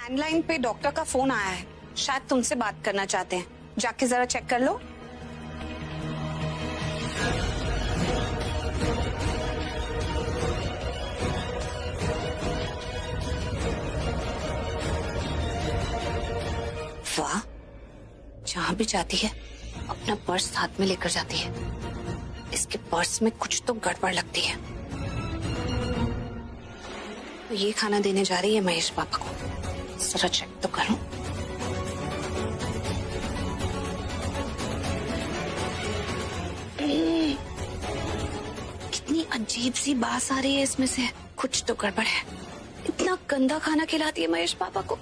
Landline पे doctor का phone आया है, शायद तुमसे बात करना चाहते हैं। जाके जरा चेक कर लो। वाह, जहां भी जाती है अपना पर्स साथ में लेकर जाती है। इसके पर्स में कुछ तो गड़बड़ लगती है। तो ये खाना देने जा रही है महेश पापा को, जरा चेक तो करूं। कितनी अजीब सी बात आ रही है इसमें से, कुछ तो गड़बड़ है। इतना गंदा खाना खिलाती है महेश पापा को,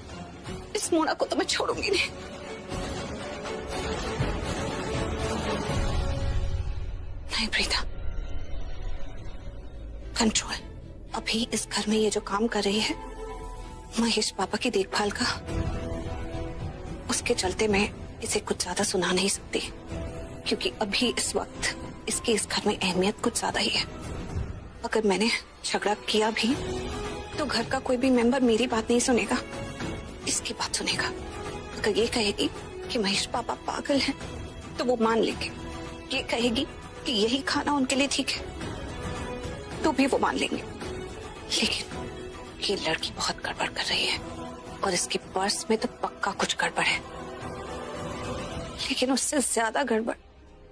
इस मोना को तो मैं छोड़ूंगी नहीं। नहीं प्रीता, कंट्रोल। अभी इस घर में ये जो काम कर रही है महेश पापा की देखभाल का, उसके चलते मैं इसे कुछ ज्यादा सुना नहीं सकती, क्योंकि अभी इस वक्त इसकी इस घर में अहमियत कुछ ज्यादा ही है। अगर मैंने झगड़ा किया भी तो घर का कोई भी मेंबर मेरी बात नहीं सुनेगा, इसकी बात सुनेगा। अगर ये कहेगी कि महेश पापा पागल हैं तो वो मान लेंगे। ये कहेगी कि यही खाना उनके लिए ठीक है तो भी वो मान लेंगे। लेकिन ये लड़की बहुत गड़बड़ कर रही है और इसके पर्स में तो पक्का कुछ गड़बड़ है। लेकिन उससे ज्यादा गड़बड़,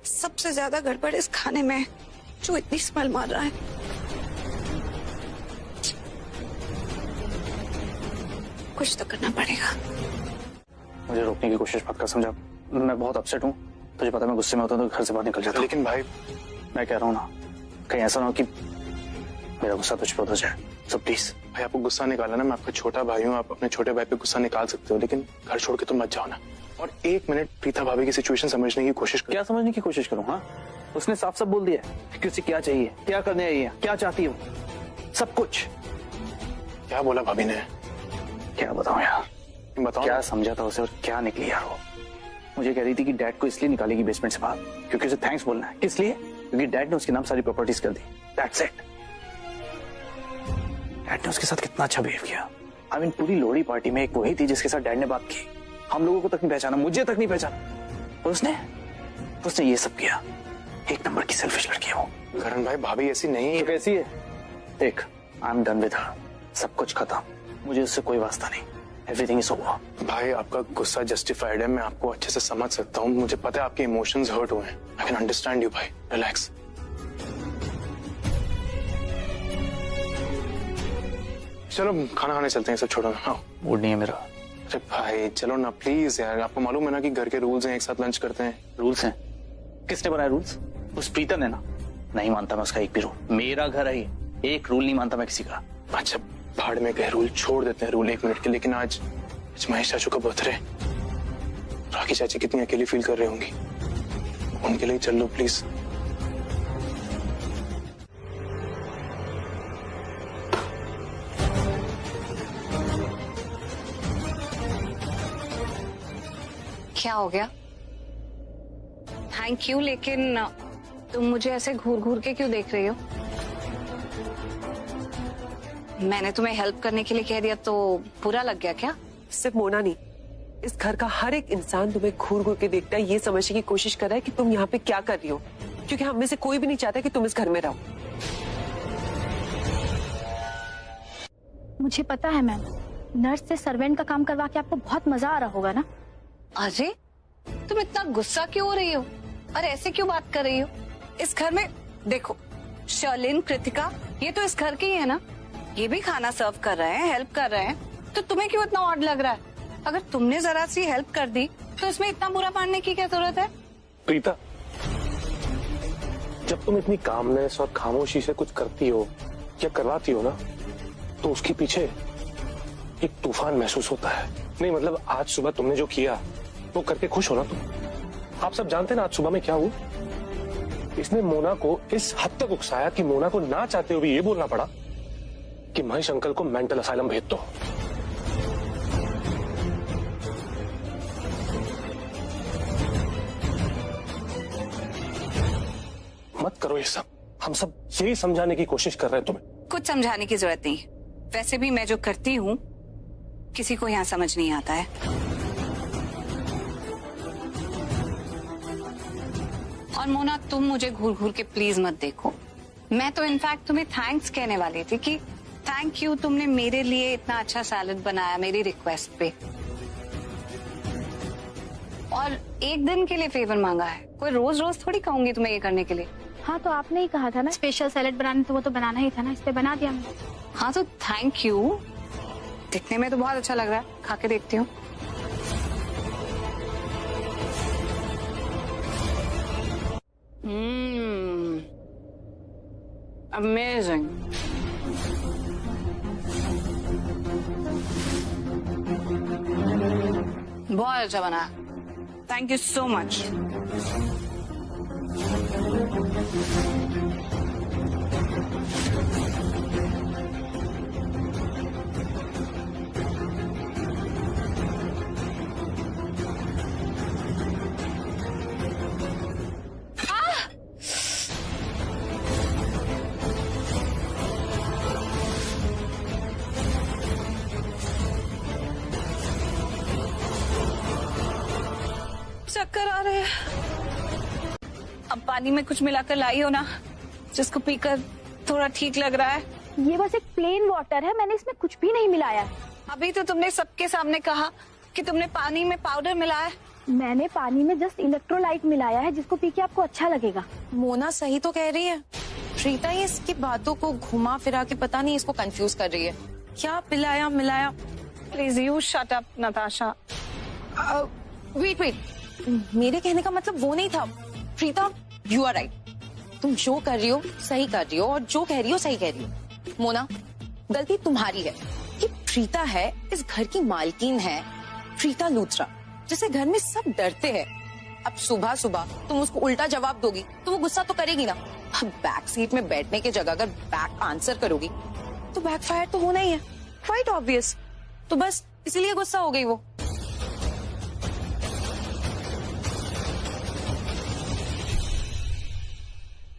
सबसे ज्यादा गड़बड़ इस खाने में जो इतनी स्मेल मार रहा है। कुछ तो करना पड़ेगा। मुझे रोकने की कोशिश मत कर, समझा? मैं बहुत अपसेट हूँ, तुझे पता है मैं गुस्से में होता हूँ तो घर से बाहर निकल जाता हूँ। लेकिन भाई, मैं कह रहा हूँ ना, कहीं ऐसा ना हो कि मेरा गुस्सा तुझ पे हो जाए। सो प्लीज भाई आपको गुस्सा निकालना ना, मैं आपका छोटा भाई हूँ, आप अपने छोटे भाई पे गुस्सा निकाल सकते हो, लेकिन घर छोड़ के तुम मत जाओ ना। और एक मिनट प्रीता भाभी की सिचुएशन समझने की कोशिश करो। क्या समझने की कोशिश करूँ? हाँ, उसने साफ साफ बोल दिया कि उसे क्या चाहिए, क्या करने आई है, क्या चाहती हो, सब कुछ। क्या बोला भाभी ने? क्या बताऊं यार, बताओ। क्या समझा था उसे और क्या निकली यार वो। मुझे कह रही थी कि डैड को इसलिए निकालेगी बेसमेंट से बाहर क्योंकि उसे थैंक्स बोलना है। किस लिए? क्योंकि डैड ने उसके नाम सारी प्रॉपर्टीज कर दी। That's it. डैड ने उसके साथ कितना अच्छा बिहेव किया। आई मीन पूरी लोहड़ी पार्टी में एक वही थी जिसके साथ डैड ने बात की। हम लोगों को तक नहीं पहचाना, मुझे तक नहीं पहचाना, और उसने ये सब किया। एक नंबर की सेल्फिश लड़की है वो। करण भाई, भाभी ऐसी नहीं है। कैसी है? देख, I am done with her, सब कुछ खत्म, मुझे उससे कोई वास्ता नहीं। Everything is over. भाई आपका गुस्सा जस्टिफाइड है, मैं आपको अच्छे से समझ सकता हूँ। मुझे पता है आपके इमोशंस हर्ट हुए हैं। आई कैन अंडरस्टैंड यू भाई, रिलैक्स। चलो खाना खाने चलते हैं, सब छोड़ो ना। मूड नहीं है मेरा। अरे भाई चलो ना प्लीज यार, आपको मालूम है ना कि घर के रूल्स हैं, एक साथ लंच करते हैं। रूल्स हैं? किसने बनाए रूल्स? उस प्रीता ने ना। नहीं मानता मैं उसका एक भी रूल। मेरा घर है ये, एक रूल नहीं मानता मैं किसी का। अच्छा भाड़ में गए रूल, छोड़ देते हैं रूल एक मिनट के। लेकिन आज महेश चाचू का बर्थडे, राखी चाची कितनी अकेली फील कर रही होंगी, उनके लिए चल लो प्लीज। क्या हो गया? थैंक यू, लेकिन तुम मुझे ऐसे घूर घूर के क्यों देख रही हो? मैंने तुम्हें हेल्प करने के लिए कह दिया तो बुरा लग गया क्या? सिर्फ मोना नहीं, इस घर का हर एक इंसान तुम्हें घूर घूर के देखता है, ये समझने की कोशिश कर रहा है कि तुम यहाँ पे क्या कर रही हो, क्योंकि हम में से कोई भी नहीं चाहता कि तुम इस घर में रहो। मुझे पता है मैम, नर्स से सर्वेंट का काम करवा के आपको बहुत मजा आ रहा होगा ना। अरे तुम इतना गुस्सा क्यों हो रही हो और ऐसे क्यों बात कर रही हो? इस घर में देखो, शर्लिन, कृतिका, ये तो इस घर के ही है ना। ये भी खाना सर्व कर रहे हैं, हेल्प कर रहे हैं, तो तुम्हें क्यों इतना ऑड लग रहा है? अगर तुमने जरा सी हेल्प कर दी तो इसमें इतना बुरा मानने की क्या जरूरत है? प्रीता, जब तुम इतनी कामनेस और खामोशी से कुछ करती हो या करवाती हो ना, तो उसके पीछे एक तूफान महसूस होता है। नहीं मतलब आज सुबह तुमने जो किया वो करके खुश हो ना तुम? आप सब जानते ना आज सुबह में क्या हुआ? इसने मोना को इस हद तक उकसाया कि मोना को ना चाहते हुए भी ये बोलना पड़ा कि महेश अंकल को मेंटल असाइलम भेज दो। मत करो ये सब, हम सब यही समझाने की कोशिश कर रहे हैं तुम्हें। कुछ समझाने की जरूरत नहीं। वैसे भी मैं जो करती हूँ किसी को यहाँ समझ नहीं आता है। और मोना, तुम मुझे घूर घूर के प्लीज मत देखो। मैं तो इनफैक्ट तुम्हें थैंक्स कहने वाली थी कि थैंक यू, तुमने मेरे लिए इतना अच्छा सैलेड बनाया मेरी रिक्वेस्ट पे। और एक दिन के लिए फेवर मांगा है, कोई रोज रोज थोड़ी कहूंगी तुम्हें ये करने के लिए। हाँ तो आपने ही कहा था ना स्पेशल सैलेड बनाने, तो वो तो बनाना ही था ना, इसलिए बना दिया मैंने। हाँ तो थैंक यू, दिखने में तो बहुत अच्छा लग रहा है, खा के देखती हूँ। अमेजिंग। बहुत अच्छा बना, थैंक यू सो मच। चक्कर आ रहे हैं। अब पानी में कुछ मिलाकर लाई हो ना, जिसको पीकर थोड़ा ठीक लग रहा है। ये बस एक प्लेन वाटर है, मैंने इसमें कुछ भी नहीं मिलाया। अभी तो तुमने सबके सामने कहा कि तुमने पानी में पाउडर मिलाया है। मैंने पानी में जस्ट इलेक्ट्रोलाइट मिलाया है, जिसको पी के आपको अच्छा लगेगा। मोना सही तो कह रही है। प्रीता ये इसकी बातों को घुमा फिरा के पता नहीं इसको कंफ्यूज कर रही है। क्या पिलाया मिलाया? Please you shut up Natasha. Wait wait, मेरे कहने का मतलब वो नहीं था। Preeta, you are right. तुम जो कर रही हो सही कर रही हो, और जो कह रही हो सही कह रही हो। मोना, गलती तुम्हारी है कि प्रीता है इस घर की मालकिन है, प्रीता लूथरा, जिसे घर में सब डरते हैं। अब सुबह सुबह तुम उसको उल्टा जवाब दोगी तो वो गुस्सा तो करेगी ना। अब बैक सीट में बैठने की जगह अगर बैक आंसर करोगी तो बैकफायर तो होना ही है, क्वाइट ऑब्वियस। तो बस इसीलिए गुस्सा हो गई वो।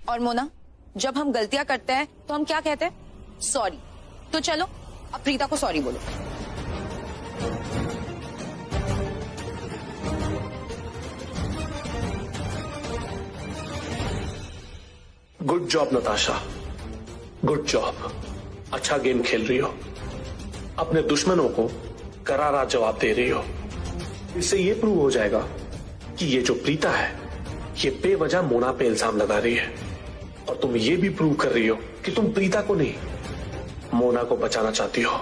और मोना, जब हम गलतियां करते हैं तो हम क्या कहते हैं? सॉरी। तो चलो अब प्रीता को सॉरी बोलो। Good job Natasha, good job. अच्छा गेम खेल रही हो, अपने दुश्मनों को करारा जवाब दे रही हो। इससे ये प्रूव हो जाएगा कि ये जो प्रीता है ये बेवजह मोना पे इल्जाम लगा रही है, और तुम ये भी प्रूव कर रही हो कि तुम प्रीता को नहीं मोना को बचाना चाहती हो।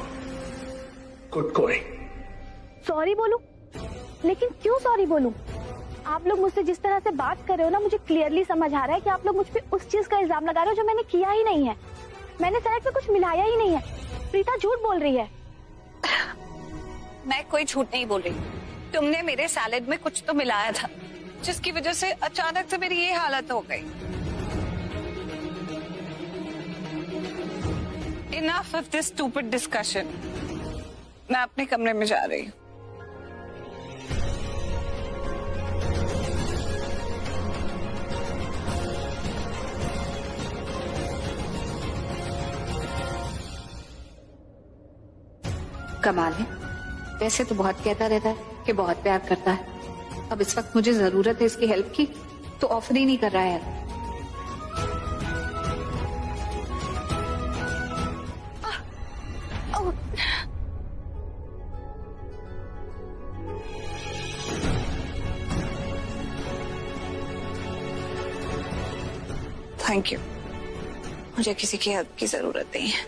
Good going. सॉरी बोलूं? लेकिन क्यों सॉरी बोलूं? आप लोग मुझसे जिस तरह से बात कर रहे हो ना, मुझे क्लियरली समझ आ रहा है कि आप लोग मुझ पे उस चीज का इल्जाम लगा रहे हो जो मैंने किया ही नहीं है। मैंने सैलेड में कुछ मिलाया ही नहीं है। प्रीता झूठ बोल रही है। मैं कोई झूठ नहीं बोल रही। तुमने मेरे सैलेड में कुछ तो मिलाया था, जिसकी वजह से अचानक से मेरी ये हालत हो गई। Enough of this stupid discussion. मैं अपने कमरे में जा रही हूँ। कमाल है, वैसे तो बहुत कहता रहता है कि बहुत प्यार करता है। अब इस वक्त मुझे जरूरत है इसकी हेल्प की तो ऑफर ही नहीं कर रहा है। थैंक यू, मुझे किसी की हेल्प की जरूरत नहीं है।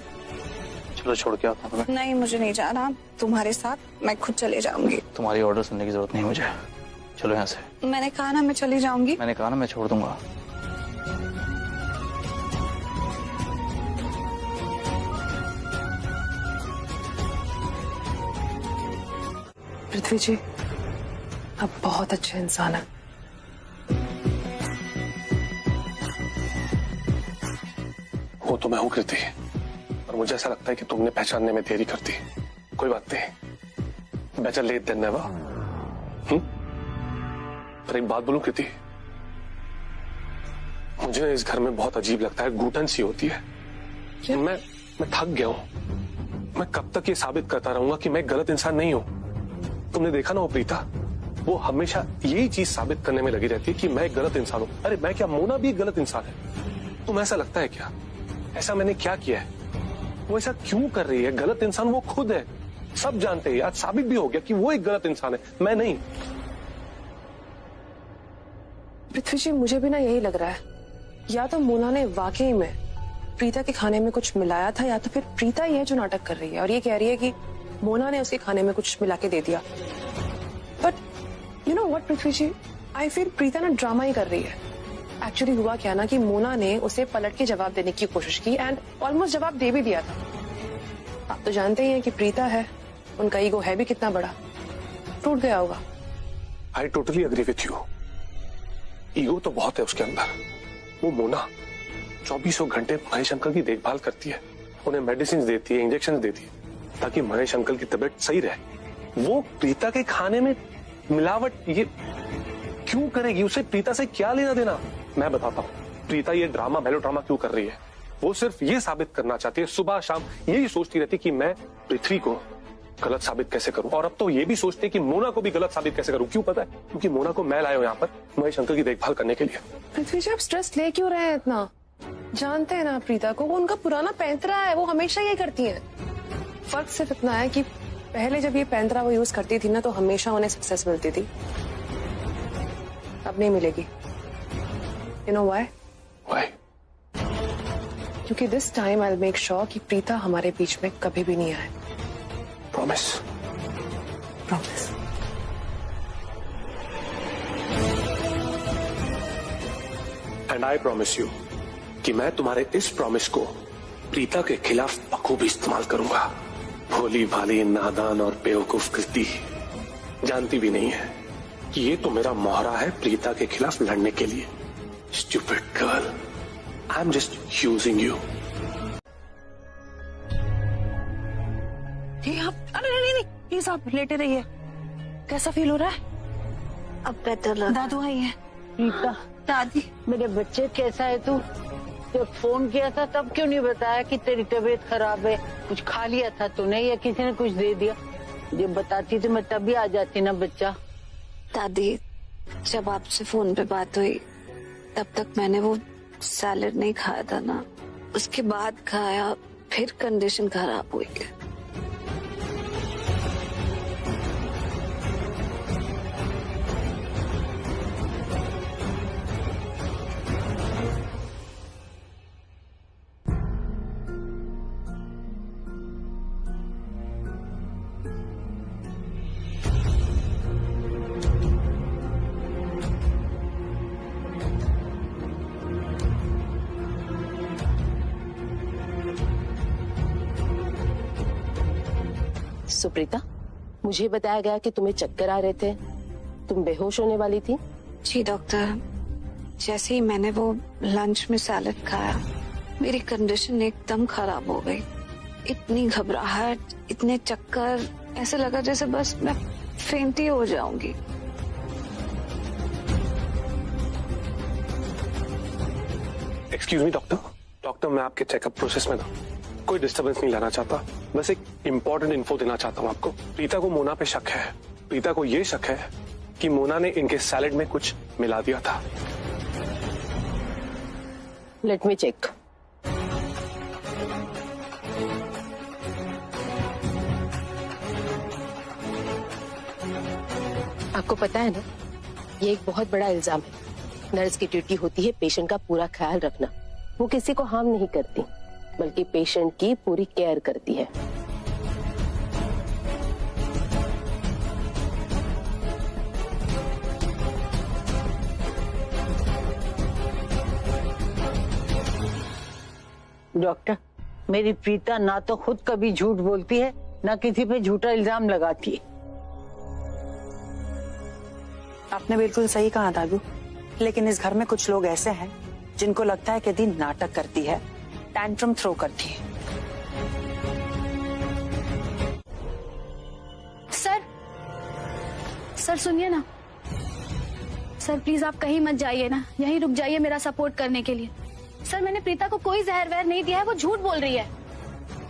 चलो छोड़ के आता हूँ। नहीं, मुझे नहीं जाना तुम्हारे साथ, मैं खुद चले जाऊंगी। तुम्हारी ऑर्डर सुनने की जरूरत नहीं मुझे, चलो यहाँ से। मैंने कहा ना मैं चली जाऊंगी। मैंने कहा ना मैं छोड़ दूंगा। पृथ्वी जी, आप बहुत अच्छे इंसान हैं। वो तो मैं हूं कृति, और मुझे ऐसा लगता है कि तुमने पहचानने में देरी कर दी। कोई बात नहीं, बेटर लेट देन नेवर। पर एक बात बोलूं कृति, मुझे इस घर में बहुत अजीब लगता है, घुटन सी होती है। मैं थक गया हूं। मैं कब तक ये साबित करता रहूंगा कि मैं गलत इंसान नहीं हूं? तुमने देखा ना वो प्रीता, वो हमेशा यही चीज साबित करने में लगी रहती है कि मैं एक गलत इंसान हूं। अरे मैं क्या, मोना भी एक गलत इंसान है। तुम ऐसा लगता है क्या? ऐसा मैंने क्या किया है? वो ऐसा क्यों कर रही है? गलत इंसान वो खुद है, सब जानते हैं। आज साबित भी हो गया कि वो एक गलत इंसान है, मैं नहीं। पृथ्वी जी, मुझे भी ना यही लग रहा है, या तो मोना ने वाकई में प्रीता के खाने में कुछ मिलाया था, या तो फिर प्रीता ही है जो नाटक कर रही है और ये कह रही है कि मोना ने उसके खाने में कुछ मिला के दे दिया। But you know what Prithvi ji, I feel Preeta ना ड्रामा ही कर रही है। एक्चुअली हुआ क्या ना कि मोना ने उसे पलट के जवाब देने की कोशिश की एंड ऑलमोस्ट जवाब दे भी दिया था। आप तो जानते ही हैं कि प्रीता है, उनका ईगो है भी कितना बड़ा, टूट गया होगा। I totally agree with you. Ego तो बहुत है उसके अंदर। वो मोना 24 घंटे महेश अंकल की देखभाल करती है, उन्हें मेडिसिन देती है, इंजेक्शन देती है ताकि महेश अंकल की तबीयत सही रहे। वो प्रीता के खाने में मिलावट ये क्यों करेगी? उसे प्रीता से क्या लेना देना? मैं बताता हूँ प्रीता ये ड्रामा, मेलोड्रामा क्यों कर रही है। वो सिर्फ ये साबित करना चाहती है, सुबह शाम यही सोचती रहती कि मैं पृथ्वी को गलत साबित कैसे करूं, और अब तो ये भी सोचते हैं कि मोना को भी गलत साबित कैसे करूं। क्यों पता है? क्योंकि मोना को मैं लाया हूं यहाँ पर महेश अंकल की देखभाल करने के लिए। पृथ्वी जी, आप स्ट्रेस ले क्यों रहे हैं इतना? जानते हैं ना प्रीता को, वो उनका पुराना पैंतरा है, वो हमेशा ये करती है। फर्क सिर्फ इतना है कि पहले जब ये पैंतरा वो यूज करती थी ना, तो हमेशा उन्हें सक्सेस मिलती थी, अब नहीं मिलेगी। You know why? व्हाई? क्योंकि this time I will make sure कि प्रीता हमारे बीच में कभी भी नहीं आए। Promise? Promise. And I promise you कि मैं तुम्हारे इस प्रॉमिस को प्रीता के खिलाफ बखूबी इस्तेमाल करूंगा। भोली भाली, नादान और बेवकूफ कृति जानती भी नहीं है कि ये तो मेरा मोहरा है प्रीता के खिलाफ लड़ने के लिए। Stupid girl, I am just using you. ये आप, अरे नहीं, प्लीज आप लेटे रहिए। कैसा फील हो रहा है? अब बेटर लग। दादू आई है। प्रीता, दादी, मेरे बच्चे कैसा है तू? जब फोन किया था तब क्यों नहीं बताया कि तेरी तबीयत खराब है? कुछ खा लिया था तूने या किसी ने कुछ दे दिया? जब बताती तो मैं तभी आ जाती ना बच्चा। दादी, जब आपसे फोन पे बात हुई तब तक मैंने वो सैलेड नहीं खाया था ना, उसके बाद खाया, फिर कंडीशन खराब हुई। सुप्रीता, मुझे बताया गया कि तुम्हें चक्कर आ रहे थे, तुम बेहोश होने वाली थी। जी डॉक्टर, जैसे ही मैंने वो लंच में सैलेड खाया मेरी कंडीशन एकदम खराब हो गई। इतनी घबराहट, इतने चक्कर, ऐसे लगा जैसे बस मैं फेंट ही हो जाऊंगी। एक्सक्यूज मी डॉक्टर, मैं आपके चेकअप प्रोसेस में था, कोई डिस्टरबेंस नहीं लाना चाहता, बस एक इंपॉर्टेंट इन्फो देना चाहता हूँ आपको। प्रीता को मोना पे शक है। प्रीता को ये शक है कि मोना ने इनके सैलेड में कुछ मिला दिया था। Let me check. आपको पता है ना, ये एक बहुत बड़ा इल्जाम है। नर्स की ड्यूटी होती है पेशेंट का पूरा ख्याल रखना। वो किसी को हार्म नहीं करती, बल्कि पेशेंट की पूरी केयर करती है। डॉक्टर, मेरी प्रीता ना तो खुद कभी झूठ बोलती है, ना किसी पे झूठा इल्जाम लगाती है। आपने बिल्कुल सही कहा दादू, लेकिन इस घर में कुछ लोग ऐसे हैं जिनको लगता है कि दी नाटक करती है, टैंट्रम थ्रो करती है। सर सुनिए ना सर, प्लीज आप कहीं मत जाइए ना, यहीं रुक जाइए मेरा सपोर्ट करने के लिए। सर, मैंने प्रीता को कोई जहर वहर नहीं दिया है, वो झूठ बोल रही है।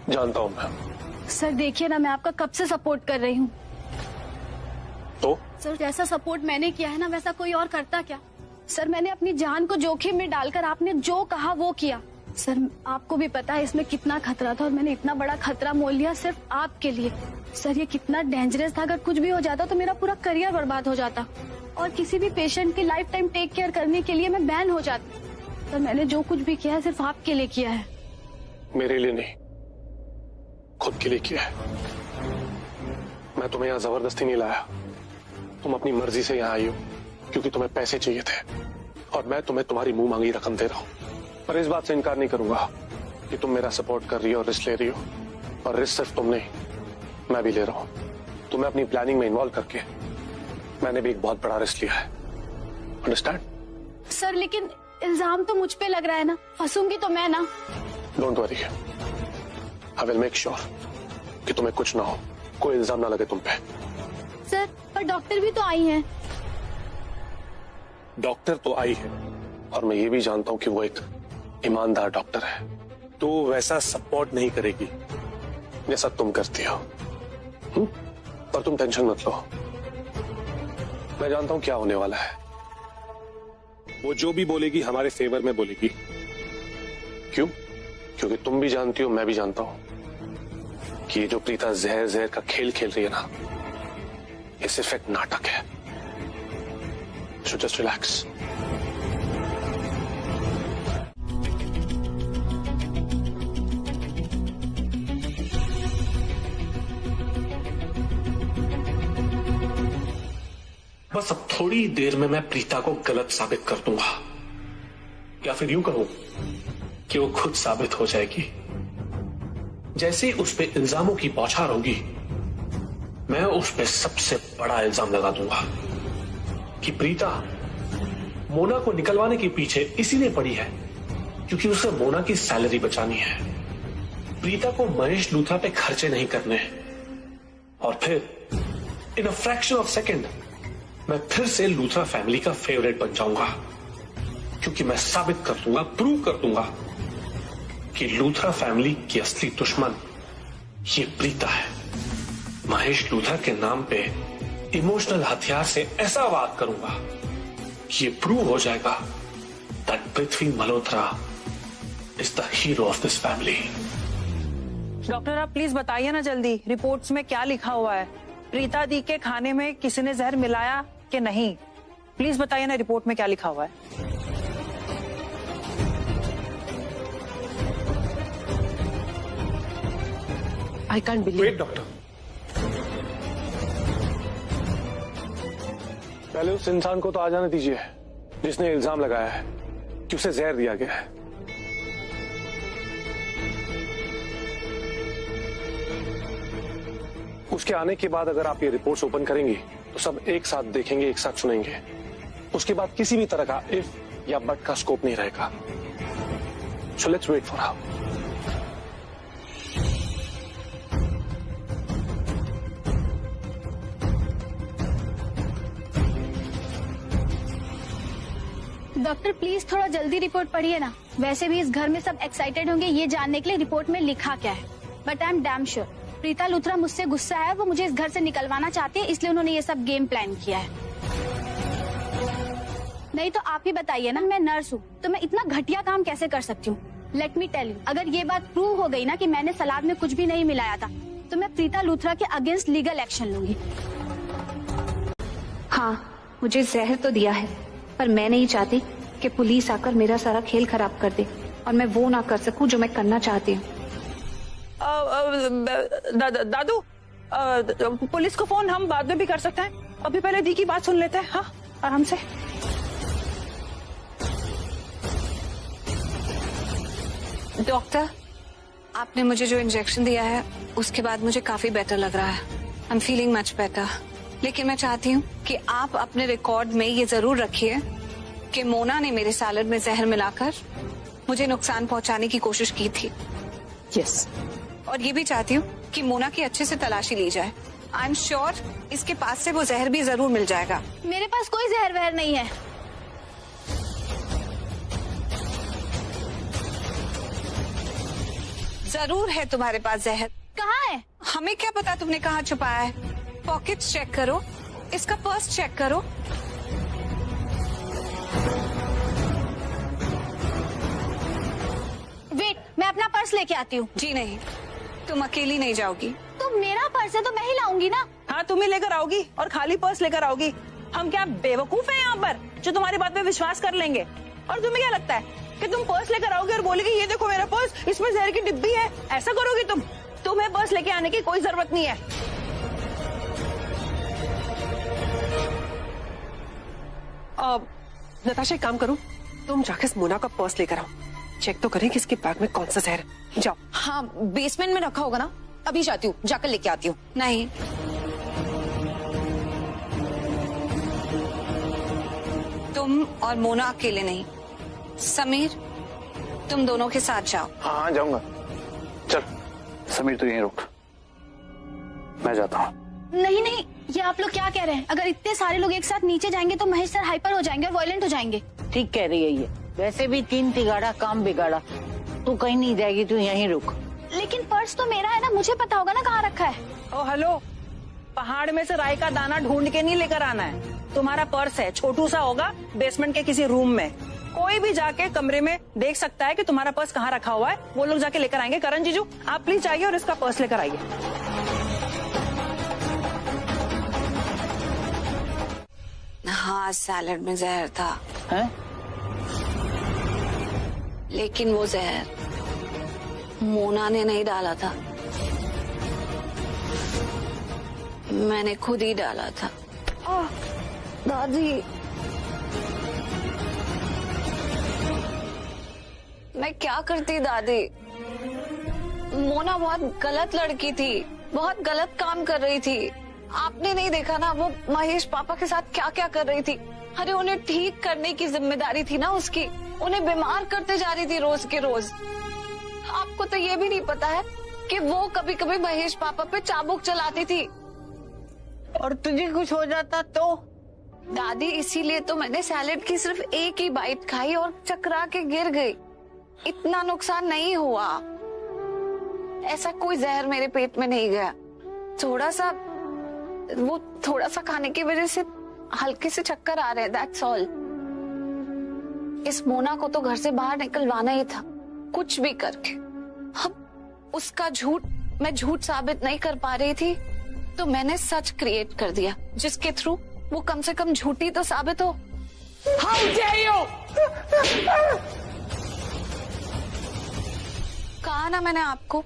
जानता हूँ मैं, सर देखिए ना, मैं आपका कब से सपोर्ट कर रही हूँ। तो सर जैसा सपोर्ट मैंने किया है ना, वैसा कोई और करता क्या? सर मैंने अपनी जान को जोखिम में डालकर आपने जो कहा वो किया। सर आपको भी पता है इसमें कितना खतरा था, और मैंने इतना बड़ा खतरा मोल लिया सिर्फ आपके लिए। सर ये कितना डेंजरस था, अगर कुछ भी हो जाता तो मेरा पूरा करियर बर्बाद हो जाता, और किसी भी पेशेंट की लाइफ टाइम टेक केयर करने के लिए मैं बैन हो जाती। सर मैंने जो कुछ भी किया है सिर्फ आपके लिए किया है। मेरे लिए नहीं, खुद के लिए किया है। मैं तुम्हें यहाँ जबरदस्ती नहीं लाया, तुम अपनी मर्जी से यहाँ आई हो क्योंकि तुम्हें पैसे चाहिए थे, और मैं तुम्हें तुम्हारी मुंह मांगी रकम दे रहा हूँ। पर इस बात से इनकार नहीं करूंगा कि तुम मेरा सपोर्ट कर रही हो और रिस्क ले रही हो, और रिस्क सिर्फ तुम नहीं, मैं भी ले रहा हूँ। तुम्हें अपनी प्लानिंग में इन्वॉल्व करके मैंने भी एक बहुत बड़ा रिस्क लिया है, अंडरस्टैंड? सर लेकिन इल्जाम तो मुझ पे लग रहा है ना, फंसूंगी तो मैं ना। Don't worry, I will make sure कि तुम्हें कुछ ना हो, कोई इल्जाम ना लगे तुम पे। सर पर डॉक्टर भी तो आई हैं। डॉक्टर तो आई है, और मैं ये भी जानता हूँ कि वो एक ईमानदार डॉक्टर है, तो वैसा सपोर्ट नहीं करेगी जैसा तुम करती हो। पर तुम टेंशन मत लो, मैं जानता हूं क्या होने वाला है। वो जो भी बोलेगी हमारे फेवर में बोलेगी। क्यों? क्योंकि तुम भी जानती हो, मैं भी जानता हूं कि ये जो प्रीता जहर जहर का खेल खेल रही है ना, ये सिर्फ एक नाटक है। So just relax. बस अब थोड़ी देर में मैं प्रीता को गलत साबित कर दूंगा, या फिर यूं कहूं कि वो खुद साबित हो जाएगी। जैसे ही उस पे इल्जामों की बौछार होगी, मैं उस पे सबसे बड़ा इल्जाम लगा दूंगा कि प्रीता मोना को निकलवाने के पीछे इसीलिए पड़ी है क्योंकि उसे मोना की सैलरी बचानी है। प्रीता को महेश लूथरा पे खर्चे नहीं करने, और फिर इन अ फ्रैक्शन ऑफ सेकेंड मैं फिर से लूथरा फैमिली का फेवरेट बन जाऊंगा, क्योंकि मैं साबित कर दूंगा, प्रूव कर दूंगा कि लूथरा फैमिली की असली दुश्मन ये प्रीता है। महेश लूथरा के नाम पे इमोशनल हथियार से ऐसा वार करूंगा कि ये प्रूव हो जाएगा that Prithvi Malhotra is the hero of this family. Doctor आप प्लीज बताइए ना जल्दी, रिपोर्ट्स में क्या लिखा हुआ है? प्रीता दी के खाने में किसी ने जहर मिलाया कि नहीं? प्लीज बताइए ना रिपोर्ट में क्या लिखा हुआ है। I can't believe. Wait doctor, पहले उस इंसान को तो आ जाने दीजिए जिसने इल्जाम लगाया है कि उसे जहर दिया गया है। उसके आने के बाद अगर आप ये रिपोर्ट्स ओपन करेंगी तो सब एक साथ देखेंगे, एक साथ सुनेंगे। उसके बाद किसी भी तरह का इफ या बट का स्कोप नहीं रहेगा। So let's wait for how. Doctor please थोड़ा जल्दी रिपोर्ट पढ़िए ना। वैसे भी इस घर में सब एक्साइटेड होंगे ये जानने के लिए रिपोर्ट में लिखा क्या है। But I am damn sure Preeta Luthra मुझसे गुस्सा है, वो मुझे इस घर से निकलवाना चाहती है, इसलिए उन्होंने ये सब गेम प्लान किया है। नहीं तो आप ही बताइए ना, मैं नर्स हूँ तो मैं इतना घटिया काम कैसे कर सकती हूँ? लेट मी टेल यू, अगर ये बात प्रूव हो गई ना कि मैंने सलाद में कुछ भी नहीं मिलाया था, तो मैं प्रीता लूथरा के अगेंस्ट लीगल एक्शन लूंगी। हाँ, मुझे जहर तो दिया है, पर मैं नहीं चाहती कि पुलिस आकर मेरा सारा खेल खराब कर दे और मैं वो ना कर सकूं जो मैं करना चाहती हूँ। दादू, पुलिस को फोन हम बाद में भी कर सकते हैं, अभी पहले दी की बात सुन लेते हैं। हाँ, आराम से। डॉक्टर, आपने मुझे जो इंजेक्शन दिया है उसके बाद मुझे काफी बेटर लग रहा है। I am feeling much better. लेकिन मैं चाहती हूँ कि आप अपने रिकॉर्ड में ये जरूर रखिए कि मोना ने मेरे सैलेड में जहर मिलाकर मुझे नुकसान पहुंचाने की कोशिश की थी। यस। और ये भी चाहती हूँ कि मोना की अच्छे से तलाशी ली जाए। आई एम श्योर इसके पास से वो जहर भी जरूर मिल जाएगा। मेरे पास कोई जहर वहर नहीं है। जरूर है तुम्हारे पास जहर। कहाँ है? हमें क्या पता तुमने कहाँ छुपाया है? पॉकेट्स चेक करो, इसका पर्स चेक करो। वेट, मैं अपना पर्स लेके आती हूँ। जी नहीं, तुम अकेली नहीं जाओगी। तो मेरा पर्स है तो मैं ही लाऊंगी ना। हाँ, तुम ही लेकर आओगी और खाली पर्स लेकर आओगी। हम क्या बेवकूफ हैं यहाँ पर जो तुम्हारी बात पे विश्वास कर लेंगे? और तुम्हें क्या लगता है कि तुम पर्स लेकर आओगे और बोलेगी ये देखो मेरा पर्स, इसमें जहर की डिब्बी है? ऐसा करोगी तुम? तुम्हें पर्स लेके आने की कोई जरूरत नहीं है। नताशा एक काम करो, तुम जाके मोना का पर्स लेकर आओ, चेक तो करें कि इसके बैग में कौन सा जहर है। जाओ। हाँ, बेसमेंट में रखा होगा ना, अभी जाती हूँ, जाकर लेके आती हूँ। नहीं, तुम और मोना अकेले नहीं, समीर तुम दोनों के साथ जाओ। हाँ जाऊंगा। चल समीर तू यहीं रुक, मैं जाता हूँ। नहीं नहीं, ये आप लोग क्या कह रहे हैं? अगर इतने सारे लोग एक साथ नीचे जाएंगे तो महेश सर हाइपर हो जाएंगे और वायलेंट हो जाएंगे। ठीक कह रही है ये। वैसे भी 3 तिगाड़ा काम बिगाड़ा। तू कहीं नहीं जाएगी, तू यहीं रुक। लेकिन पर्स तो मेरा है ना, मुझे पता होगा ना कहाँ रखा है। ओ हेलो, पहाड़ में से राई का दाना ढूंढ के नहीं लेकर आना है। तुम्हारा पर्स है, छोटू सा होगा, बेसमेंट के किसी रूम में। कोई भी जाके कमरे में देख सकता है कि तुम्हारा पर्स कहाँ रखा हुआ है। वो लोग जाके लेकर आएंगे। करण जीजू, आप प्लीज जाइए और इसका पर्स लेकर आइए। हाँ, सैलेड में जहर था। है? लेकिन वो जहर मोना ने नहीं डाला था, मैंने खुद ही डाला था। दादी, मैं क्या करती दादी? मोना बहुत गलत लड़की थी, बहुत गलत काम कर रही थी। आपने नहीं देखा ना वो महेश पापा के साथ क्या क्या कर रही थी? अरे उन्हें ठीक करने की जिम्मेदारी थी ना उसकी, उन्हें बीमार करते जा रही थी रोज के रोज। आपको तो ये भी नहीं पता है कि वो कभी कभी महेश पापा पे चाबुक चलाती थी। और तुझे कुछ हो जाता तो? दादी, इसीलिए तो मैंने सैलेड की सिर्फ एक ही बाइट खाई और चकरा के गिर गई। इतना नुकसान नहीं हुआ, ऐसा कोई जहर मेरे पेट में नहीं गया। थोड़ा सा खाने की वजह से हल्के से चक्कर आ रहे हैं, दैट्स ऑल। इस मोना को तो घर से बाहर निकलवाना ही था, कुछ भी करके। अब उसका झूठ मैं झूठ साबित नहीं कर पा रही थी, तो मैंने सच क्रिएट कर दिया, जिसके थ्रू वो कम से कम झूठी तो साबित हो। How dare you! कहा ना मैंने आपको,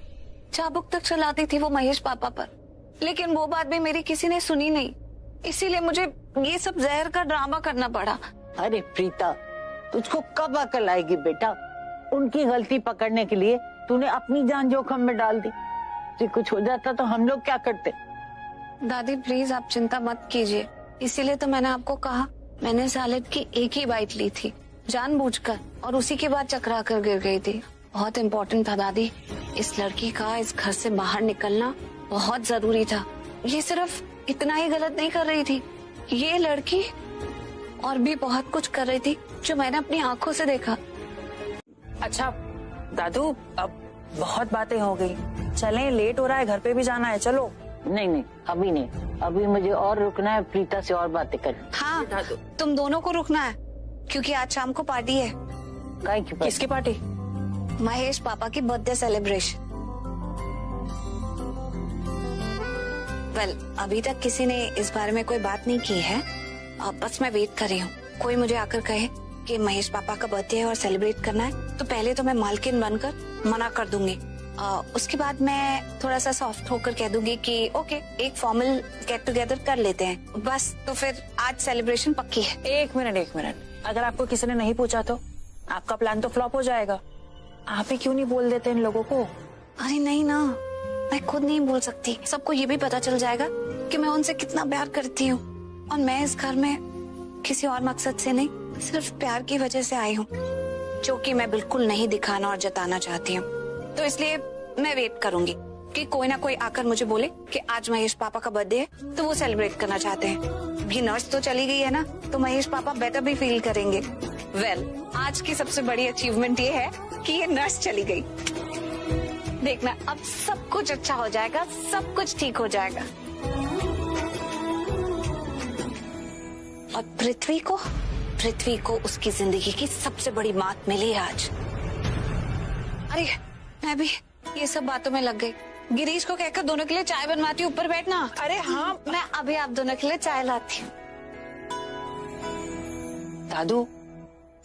चाबुक तक चलाती थी वो महेश पापा पर, लेकिन वो बात भी मेरी किसी ने सुनी नहीं। इसीलिए मुझे ये सब जहर का ड्रामा करना पड़ा। अरे प्रीता, तुझको कब अकल आएगी बेटा? उनकी गलती पकड़ने के लिए तूने अपनी जान जोखिम में डाल दी। तुझे कुछ हो जाता तो हम लोग क्या करते? दादी प्लीज आप चिंता मत कीजिए, इसीलिए तो मैंने आपको कहा। मैंने सैलेड की एक ही बाइट ली थी जानबूझकर, और उसी के बाद चकरा कर गिर गई थी। बहुत इम्पोर्टेंट था दादी, इस लड़की का इस घर से बाहर निकलना बहुत जरूरी था। ये सिर्फ इतना ही गलत नहीं कर रही थी, ये लड़की और भी बहुत कुछ कर रही थी जो मैंने अपनी आंखों से देखा। अच्छा दादू, अब बहुत बातें हो गई, चलें, लेट हो रहा है, घर पे भी जाना है। चलो। नहीं नहीं, अभी नहीं, अभी मुझे और रुकना है, प्रीता से और बातें करनी। हाँ, तुम दोनों को रुकना है, क्योंकि आज शाम को पार्टी है। किसकी पार्टी? महेश पापा की बर्थडे सेलिब्रेशन। अभी तक किसी ने इस बारे में कोई बात नहीं की है, बस मैं वेट कर रही हूँ। कोई मुझे आकर कहे कि महेश पापा का बर्थडे है और सेलिब्रेट करना है, तो पहले तो मैं मालकिन बनकर मना कर दूंगी। उसके बाद मैं थोड़ा सा सॉफ्ट होकर कह दूंगी कि ओके, एक फॉर्मल गेट टुगेदर कर लेते हैं बस। तो फिर आज सेलिब्रेशन पक्की है। एक मिनट, अगर आपको किसी ने नहीं पूछा तो आपका प्लान तो फ्लॉप हो जाएगा। आप ही क्यों नहीं बोल देते इन लोगों को? अरे नहीं ना, मैं खुद नहीं बोल सकती, सबको ये भी पता चल जाएगा कि मैं उनसे कितना प्यार करती हूँ, और मैं इस घर में किसी और मकसद से नहीं, सिर्फ प्यार की वजह से आई हूँ, जो कि मैं बिल्कुल नहीं दिखाना और जताना चाहती हूँ। तो इसलिए मैं वेट करूंगी कि कोई ना कोई आकर मुझे बोले कि आज महेश पापा का बर्थडे है, तो वो सेलिब्रेट करना चाहते हैं। भी नर्स तो चली गई है ना, तो महेश पापा बेटर भी फील करेंगे। आज की सबसे बड़ी अचीवमेंट ये है कि ये नर्स चली गई। देखना अब सब कुछ अच्छा हो जाएगा, सब कुछ ठीक हो जाएगा। और पृथ्वी को उसकी जिंदगी की सबसे बड़ी मात मिली आज। अरे मैं भी ये सब बातों में लग गई। गिरीश को कहकर दोनों के लिए चाय बनवाती हूँ, ऊपर बैठना। अरे हाँ, मैं अभी आप दोनों के लिए चाय लाती हूँ। दादू,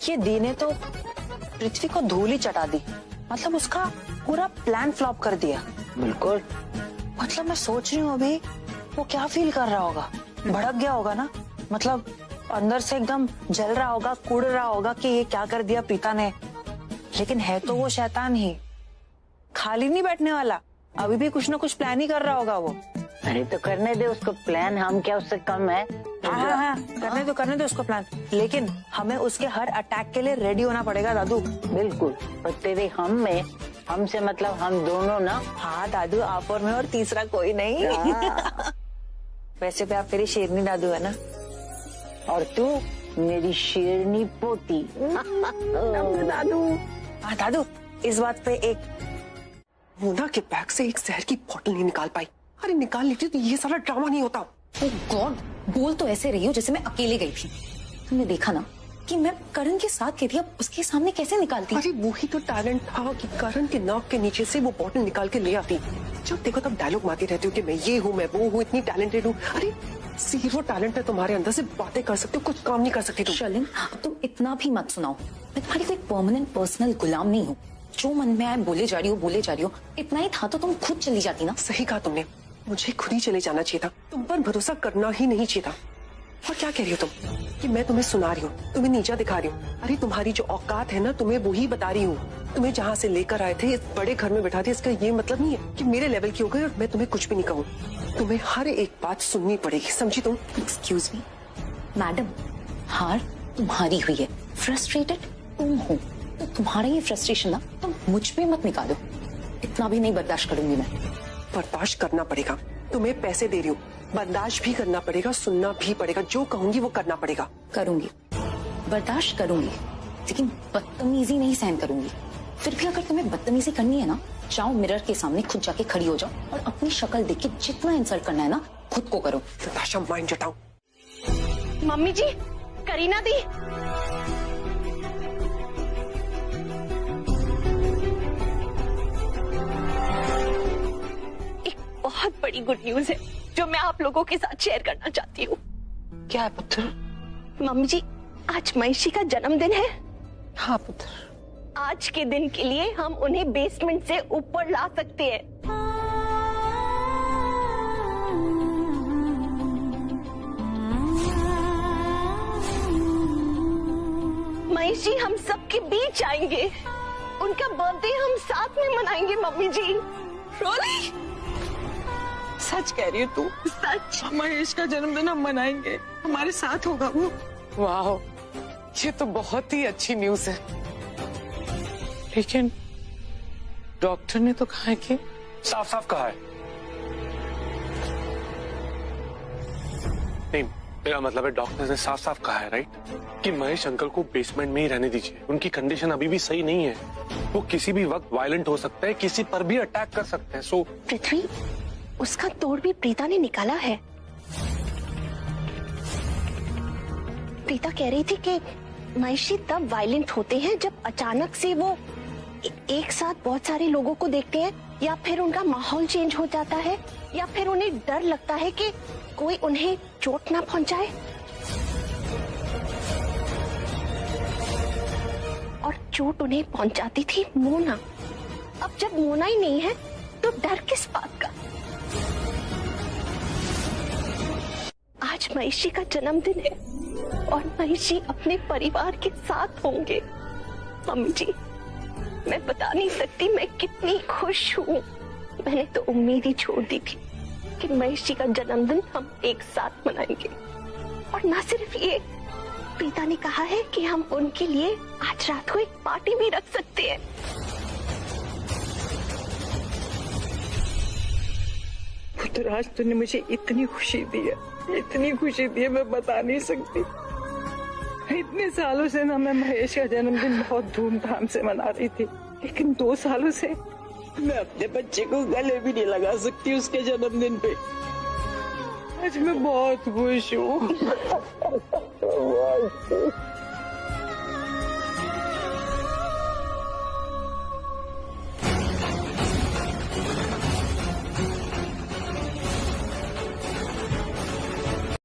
ये दी ने तो पृथ्वी को धूल ही चटा दी, मतलब उसका पूरा प्लान फ्लॉप कर दिया। बिल्कुल। मतलब मैं सोच रही हूँ अभी वो क्या फील कर रहा होगा, भड़क गया होगा ना, मतलब अंदर से एकदम जल रहा होगा, कुड़ रहा होगा कि ये क्या कर दिया प्रीता ने। लेकिन है तो वो शैतान ही, खाली नहीं बैठने वाला, अभी भी कुछ ना कुछ प्लान ही कर रहा होगा वो। अरे तो करने दे उसको प्लान, हम क्या उससे कम है? हाँ, करने दो उसको प्लान, लेकिन हमें उसके हर अटैक के लिए रेडी होना पड़ेगा दादू। बिल्कुल। और तेरे हम में, हमसे मतलब हम दोनों ना। हाँ दादू, आप और मैं, और तीसरा कोई नहीं। वैसे भी आप मेरी शेरनी दादू है ना, और तू मेरी शेरनी पोती। दादू। हाँ दादू, इस बात पे एक मोना के बैग से एक जहर की बोतल नहीं निकाल पाई। अरे निकाल लेती तो ये सारा ड्रामा नहीं होता। ओ गॉड, बोल तो ऐसे रही हो जैसे मैं अकेले गई थी। तुमने देखा ना कि मैं करण के साथ गई थी, अब उसके सामने कैसे निकालती? अरे वही तो टैलेंट था कि करण के नाक के नीचे से वो बोतल निकाल के ले आती। जब देखो तब डायलॉग मारती रहती हूँ कि मैं ये हूँ, मैं वो हूँ, इतनी टैलेंटेड हूँ। अरे जीरो टैलेंट है तुम्हारे अंदर, से बातें कर सकते हो, कुछ काम नहीं कर सकती तुम। शर्लिन, तुम इतना भी मत सुनाओ। मैं तुम्हारी कोई परमानेंट पर्सनल गुलाम नहीं हूँ। जो मन में आए बोले जा रही हो। इतना ही था तो तुम खुद चली जाती ना। सही कहा तुमने, मुझे खुद ही चले जाना चाहिए था, तुम पर भरोसा करना ही नहीं चाहिए था। और क्या कह रही हो तुम कि मैं तुम्हें सुना रही हूँ, तुम्हें नीचा दिखा रही हूँ? अरे तुम्हारी जो औकात है ना, तुम्हें वही बता रही हूँ। तुम्हें जहाँ से लेकर आए थे, इस बड़े घर में बैठा थे, इसका ये मतलब नहीं है कि मेरे लेवल की हो गई और मैं तुम्हें कुछ भी नहीं कहूँ। तुम्हें हर एक बात सुननी पड़ेगी, समझी तुम? एक्सक्यूज मी मैडम, हार तुम्हारी हुई है, फ्रस्ट्रेटेड तुम हो, तो तुम्हारा ये फ्रस्ट्रेशन ना तुम मुझ पे मत निकालो। इतना भी नहीं बर्दाश्त करूंगी मैं। बर्दाश्त करना पड़ेगा, तुम्हें पैसे दे रही हूँ, बर्दाश्त भी करना पड़ेगा, सुनना भी पड़ेगा, जो कहूंगी वो करना पड़ेगा। करूंगी, बर्दाश्त करूंगी, लेकिन बदतमीजी नहीं सहन करूंगी। फिर भी अगर तुम्हें बदतमीजी करनी है ना, जाओ मिरर के सामने खुद जाके खड़ी हो जाओ और अपनी शक्ल देख के जितना इंसल्ट करना है ना खुद को करो। नताशा माइंड जताओ। मम्मी जी, करीना दी। एक बहुत बड़ी गुड न्यूज है जो मैं आप लोगों के साथ शेयर करना चाहती हूँ। क्या है पुत्र? मम्मी जी, आज महिषी का जन्मदिन है। हाँ पुत्र। आज के दिन के लिए हम उन्हें बेसमेंट से ऊपर ला सकते हैं। महिषी हम सबके बीच आएंगे, उनका बर्थडे हम साथ में मनाएंगे। मम्मी जी, रोली, सच कह रही है तू? सच। महेश का जन्मदिन हम मनाएंगे, हमारे साथ होगा वो। वाह, ये तो बहुत ही अच्छी न्यूज है। लेकिन डॉक्टर ने तो कहा है कि साफ साफ कहा है। नहीं, मेरा मतलब है डॉक्टर ने साफ साफ कहा है, राइट, कि महेश अंकल को बेसमेंट में ही रहने दीजिए। उनकी कंडीशन अभी भी सही नहीं है, वो किसी भी वक्त वायलेंट हो सकते हैं, किसी पर भी अटैक कर सकते हैं। सो पृथ्वी, उसका तोड़ भी प्रीता ने निकाला है। प्रीता कह रही थी कि महिषी तब वायलेंट होते हैं जब अचानक से वो एक साथ बहुत सारे लोगों को देखते हैं, या फिर उनका माहौल चेंज हो जाता है, या फिर उन्हें डर लगता है कि कोई उन्हें चोट ना पहुंचाए। और चोट उन्हें पहुंचाती थी मोना। अब जब मोना ही नहीं है तो डर किस बात का? आज महिषी का जन्मदिन है और महिषी अपने परिवार के साथ होंगे। मम्मी जी, मैं बता नहीं सकती मैं कितनी खुश हूँ। मैंने तो उम्मीद ही छोड़ दी थी कि महिषी का जन्मदिन हम एक साथ मनाएंगे। और ना सिर्फ ये, प्रीता ने कहा है कि हम उनके लिए आज रात को एक पार्टी भी रख सकते हैं। पुत्र, आज तूने मुझे इतनी खुशी दी है, इतनी खुशी दी है, मैं बता नहीं सकती। इतने सालों से ना मैं महेश का जन्मदिन बहुत धूमधाम से मना रही थी, लेकिन 2 सालों से मैं अपने बच्चे को गले भी नहीं लगा सकती उसके जन्मदिन पे। आज मैं बहुत खुश हूँ।